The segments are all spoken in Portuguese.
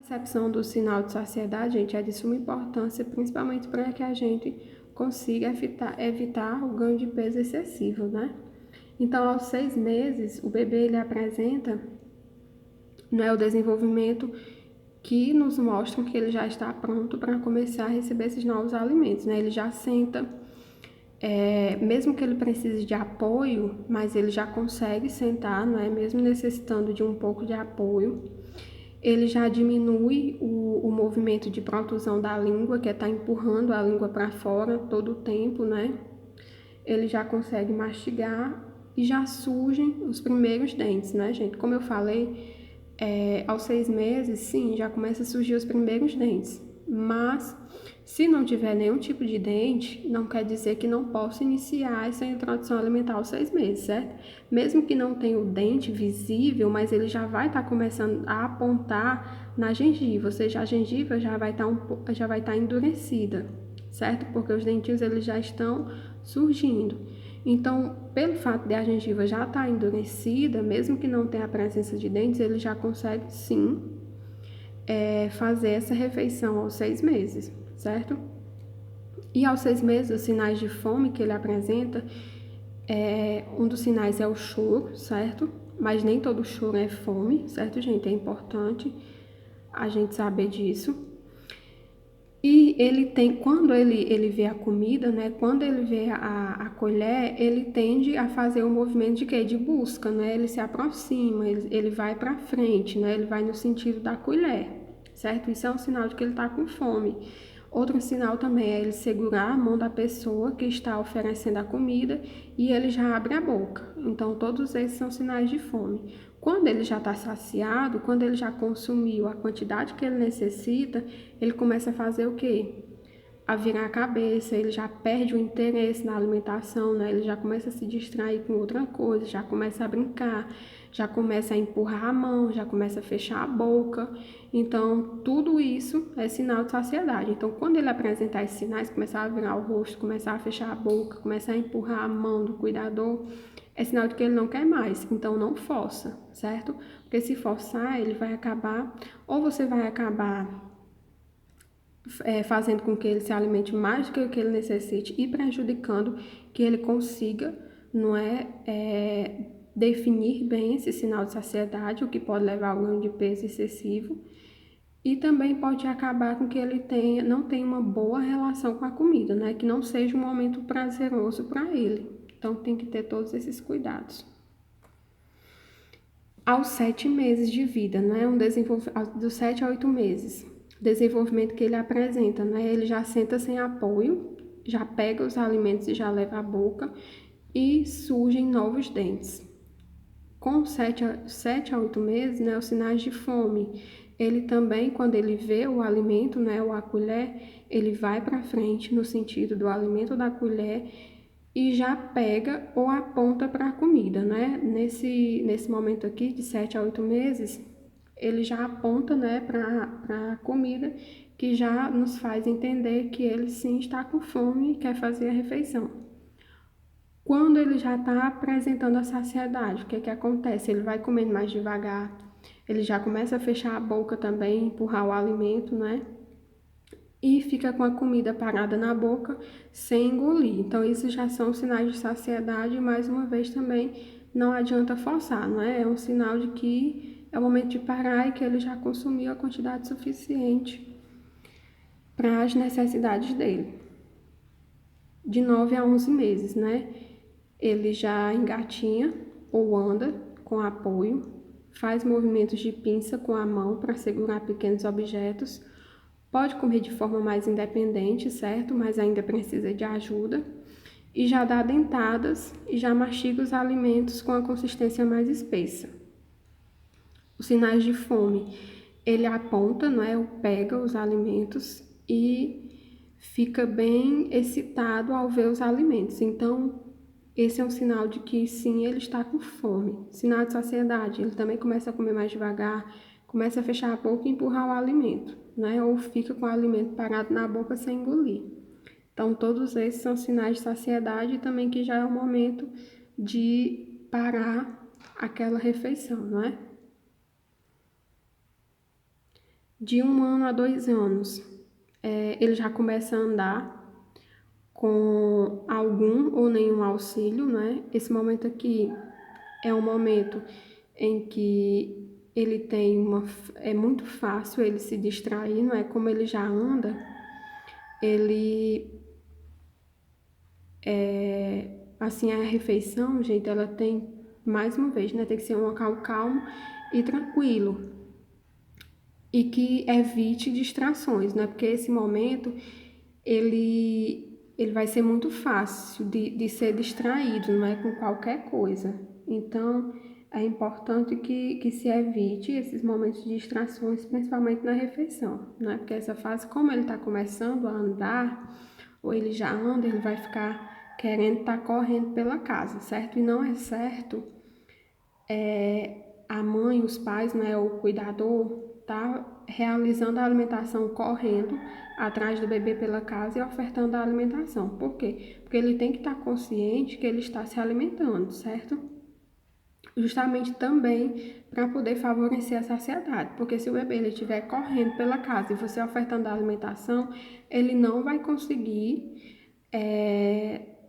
Percepção do sinal de saciedade, gente, é de suma importância, principalmente para que a gente consiga evitar o ganho de peso excessivo, né? Então, aos 6 meses, o bebê ele apresenta, né, o desenvolvimento que nos mostra que ele já está pronto para começar a receber esses novos alimentos, né? Ele já senta, mesmo que ele precise de apoio, mas ele já consegue sentar, não é? Mesmo necessitando de um pouco de apoio. Ele já diminui o movimento de protusão da língua, que é estar empurrando a língua para fora todo o tempo, né? Ele já consegue mastigar e já surgem os primeiros dentes, né, gente? Como eu falei, aos 6 meses, sim, já começa a surgir os primeiros dentes. Mas, se não tiver nenhum tipo de dente, não quer dizer que não possa iniciar essa introdução alimentar aos 6 meses, certo? Mesmo que não tenha o dente visível, mas ele já vai estar começando a apontar na gengiva, ou seja, a gengiva já vai estar endurecida, certo? Porque os dentinhos eles já estão surgindo. Então, pelo fato de a gengiva já estar endurecida, mesmo que não tenha a presença de dentes, ele já consegue sim fazer essa refeição aos 6 meses, certo? E aos 6 meses, os sinais de fome que ele apresenta, um dos sinais é o choro, certo? Mas nem todo choro é fome, certo, gente? É importante a gente saber disso. E ele tem, quando ele vê a comida, né? Quando ele vê a colher, ele tende a fazer o movimento de quê? De busca, né? Ele se aproxima, ele vai para frente, né? Ele vai no sentido da colher, certo? Isso é um sinal de que ele está com fome. Outro sinal também é ele segurar a mão da pessoa que está oferecendo a comida e ele já abre a boca. Então, todos esses são sinais de fome. Quando ele já está saciado, quando ele já consumiu a quantidade que ele necessita, ele começa a fazer o quê? A virar a cabeça, ele já perde o interesse na alimentação, né? Ele já começa a se distrair com outra coisa, já começa a brincar, já começa a empurrar a mão, já começa a fechar a boca. Então, tudo isso é sinal de saciedade. Então, quando ele apresentar esses sinais, começar a virar o rosto, começar a fechar a boca, começar a empurrar a mão do cuidador, é sinal de que ele não quer mais. Então, não força, certo? Porque se forçar, ele vai acabar, ou você vai acabar fazendo com que ele se alimente mais do que o que ele necessite e prejudicando que ele consiga, não definir bem esse sinal de saciedade, o que pode levar ao ganho de peso excessivo, e também pode acabar com que ele não tenha uma boa relação com a comida, né? Que não seja um momento prazeroso para ele. Então tem que ter todos esses cuidados. Aos 7 meses de vida, né? Dos 7 a 8 meses, desenvolvimento que ele apresenta, né? Ele já senta sem apoio, já pega os alimentos e já leva à boca e surgem novos dentes. Com 7 a 8 meses, né? Os sinais de fome. Ele também, quando ele vê o alimento, né? Ou a colher, ele vai para frente no sentido do alimento da colher e já pega ou aponta para a comida, né? Nesse momento aqui, de 7 a 8 meses, ele já aponta, né, para a comida, que já nos faz entender que ele sim está com fome e quer fazer a refeição. Quando ele já está apresentando a saciedade, o que acontece? Ele vai comendo mais devagar, ele já começa a fechar a boca também, empurrar o alimento, né? E fica com a comida parada na boca sem engolir. Então, isso já são sinais de saciedade e, mais uma vez, também não adianta forçar, não é? É um sinal de que é o momento de parar e que ele já consumiu a quantidade suficiente para as necessidades dele. De 9 a 11 meses, né? Ele já engatinha ou anda com apoio, faz movimentos de pinça com a mão para segurar pequenos objetos, pode comer de forma mais independente, certo? Mas ainda precisa de ajuda. E já dá dentadas e já mastiga os alimentos com a consistência mais espessa. Os sinais de fome, ele aponta, não é? Ou pega os alimentos e fica bem excitado ao ver os alimentos. Então, esse é um sinal de que sim, ele está com fome. Sinal de saciedade, ele também começa a comer mais devagar, começa a fechar a boca e empurrar o alimento, né? Ou fica com o alimento parado na boca sem engolir. Então, todos esses são sinais de saciedade e também que já é o momento de parar aquela refeição, não é? De 1 ano a 2 anos, ele já começa a andar com algum ou nenhum auxílio, né? Esse momento aqui é um momento em que ele tem é muito fácil ele se distrair, não é? Como ele já anda, ele assim, a refeição, gente, ela tem, mais uma vez, né? Tem que ser um local calmo e tranquilo e que evite distrações, né? Porque esse momento ele vai ser muito fácil de ser distraído, não é, com qualquer coisa. Então, é importante que se evite esses momentos de distrações, principalmente na refeição, né? Porque essa fase, como ele está começando a andar, ou ele já anda, ele vai ficar querendo estar correndo pela casa, certo? E não é certo a mãe, os pais, né, o cuidador, tá realizando a alimentação correndo atrás do bebê pela casa e ofertando a alimentação. Por quê? Porque ele tem que estar consciente que ele está se alimentando, certo? Justamente também para poder favorecer a saciedade, porque se o bebê ele estiver correndo pela casa e você ofertando a alimentação, ele não vai conseguir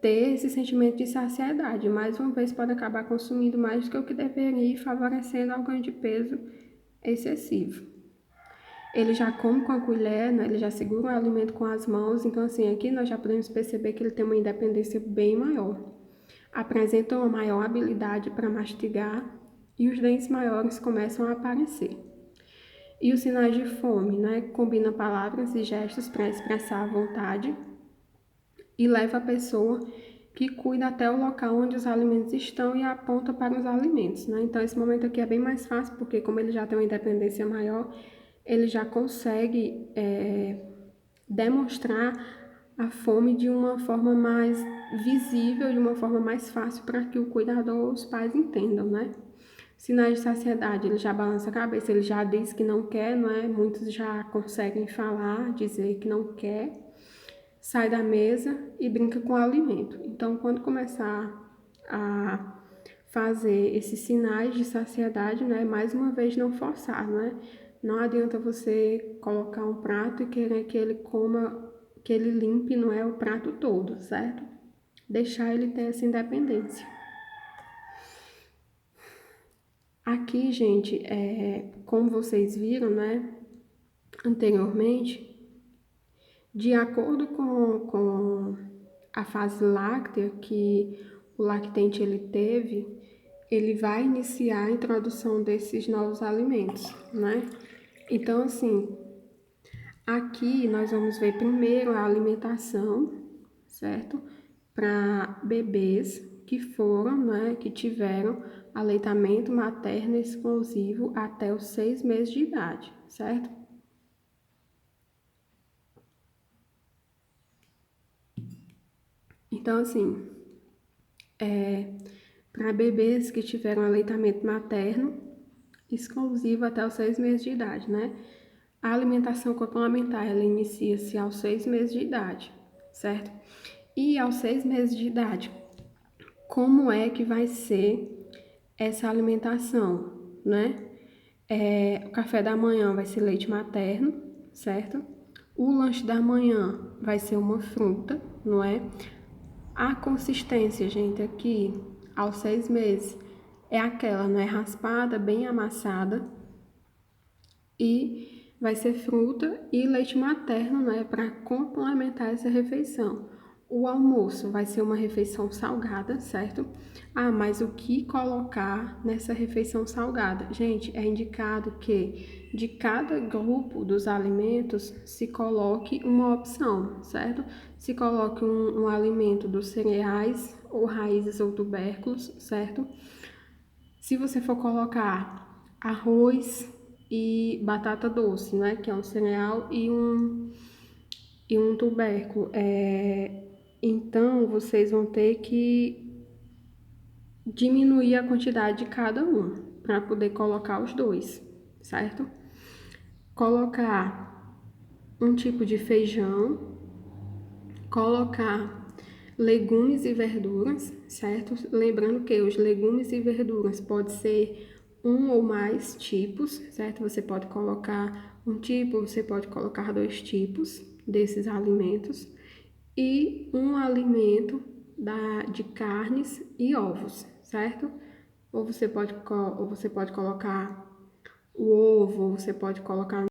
ter esse sentimento de saciedade. Mais uma vez, pode acabar consumindo mais do que o que deveria, favorecendo ao ganho de peso excessivo. Ele já come com a colher, né? Ele já segura o alimento com as mãos, então assim, aqui nós já podemos perceber que ele tem uma independência bem maior. Apresenta uma maior habilidade para mastigar e os dentes maiores começam a aparecer. E os sinais de fome, né? Combina palavras e gestos para expressar a vontade e leva a pessoa que cuida até o local onde os alimentos estão e aponta para os alimentos, né? Então, esse momento aqui é bem mais fácil, porque como ele já tem uma independência maior, ele já consegue demonstrar a fome de uma forma mais visível, de uma forma mais fácil para que o cuidador ou os pais entendam, né? Sinais de saciedade, ele já balança a cabeça, ele já diz que não quer, não é? Muitos já conseguem falar, dizer que não quer, sai da mesa e brinca com o alimento. Então, quando começar a fazer esses sinais de saciedade, né, mais uma vez não forçar, né? Não adianta você colocar um prato e querer que ele coma, que ele limpe, não é, o prato todo, certo? Deixar ele ter essa independência. Aqui, gente, como vocês viram, né, anteriormente, de acordo com a fase láctea que o lactente ele teve, ele vai iniciar a introdução desses novos alimentos, né? Então, assim, aqui nós vamos ver primeiro a alimentação, certo? Para bebês que foram, né, que tiveram aleitamento materno exclusivo até os 6 meses de idade, certo? Então, assim, para bebês que tiveram aleitamento materno exclusivo até os 6 meses de idade, né? A alimentação complementar, ela inicia-se aos 6 meses de idade, certo? E aos 6 meses de idade, como é que vai ser essa alimentação, né? O café da manhã vai ser leite materno, certo? O lanche da manhã vai ser uma fruta, não é? A consistência, gente, aqui aos 6 meses é aquela, não é raspada, bem amassada e vai ser fruta e leite materno, né, para complementar essa refeição. O almoço vai ser uma refeição salgada, certo? Ah, mas o que colocar nessa refeição salgada? Gente, é indicado que de cada grupo dos alimentos se coloque uma opção, certo? Se coloque um alimento dos cereais ou raízes ou tubérculos, certo? Se você for colocar arroz e batata doce, né, que é um cereal e um tubérculo, então vocês vão ter que diminuir a quantidade de cada um para poder colocar os dois, certo? Colocar um tipo de feijão, colocar legumes e verduras, certo? Lembrando que os legumes e verduras pode ser um ou mais tipos, certo? Você pode colocar um tipo, você pode colocar 2 tipos desses alimentos e um alimento de carnes e ovos, certo? Ou você pode colocar o ovo, ou você pode colocar